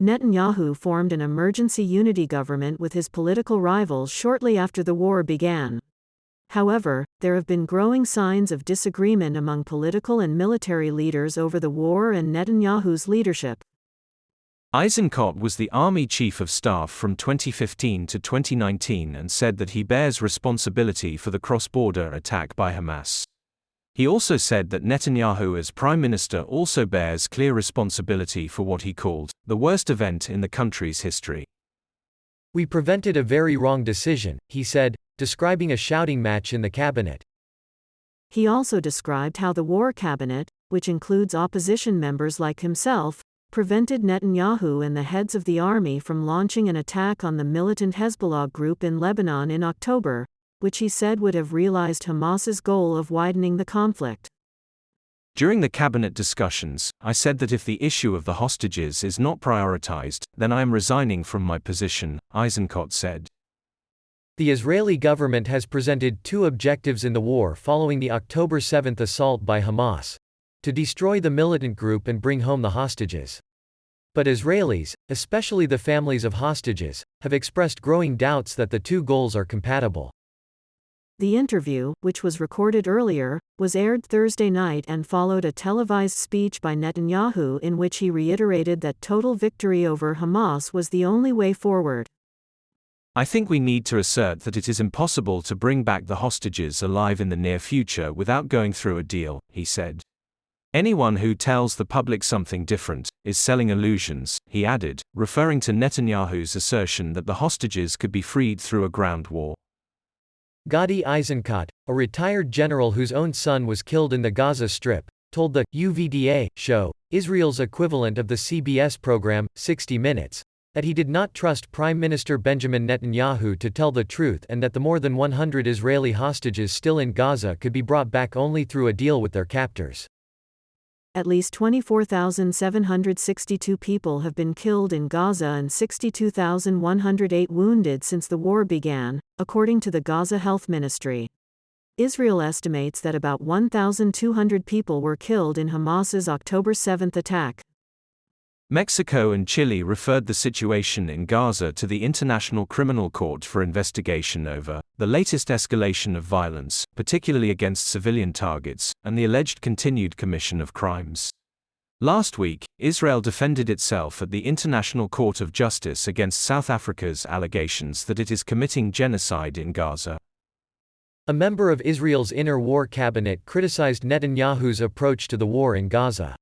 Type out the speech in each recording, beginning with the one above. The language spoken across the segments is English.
Netanyahu formed an emergency unity government with his political rivals shortly after the war began. However, there have been growing signs of disagreement among political and military leaders over the war and Netanyahu's leadership. Eisenkot was the army chief of staff from 2015 to 2019 and said that he bears responsibility for the cross-border attack by Hamas. He also said that Netanyahu as prime minister also bears clear responsibility for what he called the worst event in the country's history. "We prevented a very wrong decision," he said, describing a shouting match in the cabinet. He also described how the war cabinet, which includes opposition members like himself, prevented Netanyahu and the heads of the army from launching an attack on the militant Hezbollah group in Lebanon in October, which he said would have realized Hamas's goal of widening the conflict. During the cabinet discussions, I said that if the issue of the hostages is not prioritized, then I am resigning from my position, Eisenkot said. The Israeli government has presented two objectives in the war following the October 7 assault by Hamas: to destroy the militant group and bring home the hostages. But Israelis, especially the families of hostages, have expressed growing doubts that the two goals are compatible. The interview, which was recorded earlier, was aired Thursday night and followed a televised speech by Netanyahu in which he reiterated that total victory over Hamas was the only way forward. "I think we need to assert that it is impossible to bring back the hostages alive in the near future without going through a deal," he said. "Anyone who tells the public something different is selling illusions," he added, referring to Netanyahu's assertion that the hostages could be freed through a ground war. Gadi Eisenkot, a retired general whose own son was killed in the Gaza Strip, told the UVDA show, Israel's equivalent of the CBS program, 60 Minutes, that he did not trust Prime Minister Benjamin Netanyahu to tell the truth and that the more than 100 Israeli hostages still in Gaza could be brought back only through a deal with their captors. At least 24,762 people have been killed in Gaza and 62,108 wounded since the war began, according to the Gaza Health Ministry. Israel estimates that about 1,200 people were killed in Hamas's October 7 attack. Mexico and Chile referred the situation in Gaza to the International Criminal Court for investigation over the latest escalation of violence, particularly against civilian targets, and the alleged continued commission of crimes. Last week, Israel defended itself at the International Court of Justice against South Africa's allegations that it is committing genocide in Gaza. A member of Israel's inner war cabinet criticized Netanyahu's approach to the war in Gaza.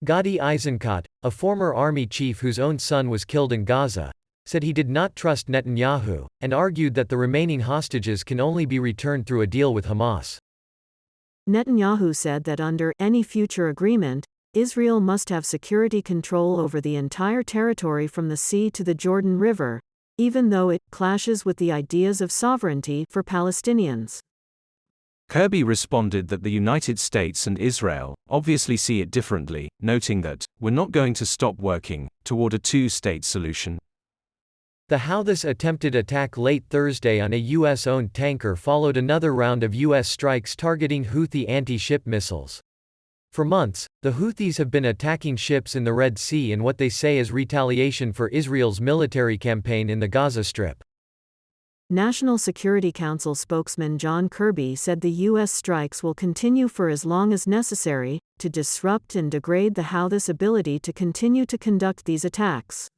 Gadi Eisenkot, a former army chief whose own son was killed in Gaza, said he did not trust Netanyahu, and argued that the remaining hostages can only be returned through a deal with Hamas. Netanyahu said that under any future agreement, Israel must have security control over the entire territory from the sea to the Jordan River, even though it clashes with the ideas of sovereignty for Palestinians. Kirby responded that the United States and Israel obviously see it differently, noting that, "We're not going to stop working toward a two-state solution." The Houthis attempted attack late Thursday on a U.S.-owned tanker followed another round of U.S. strikes targeting Houthi anti-ship missiles. For months, the Houthis have been attacking ships in the Red Sea in what they say is retaliation for Israel's military campaign in the Gaza Strip. National Security Council spokesman John Kirby said the U.S. strikes will continue for as long as necessary to disrupt and degrade the Houthis' ability to continue to conduct these attacks.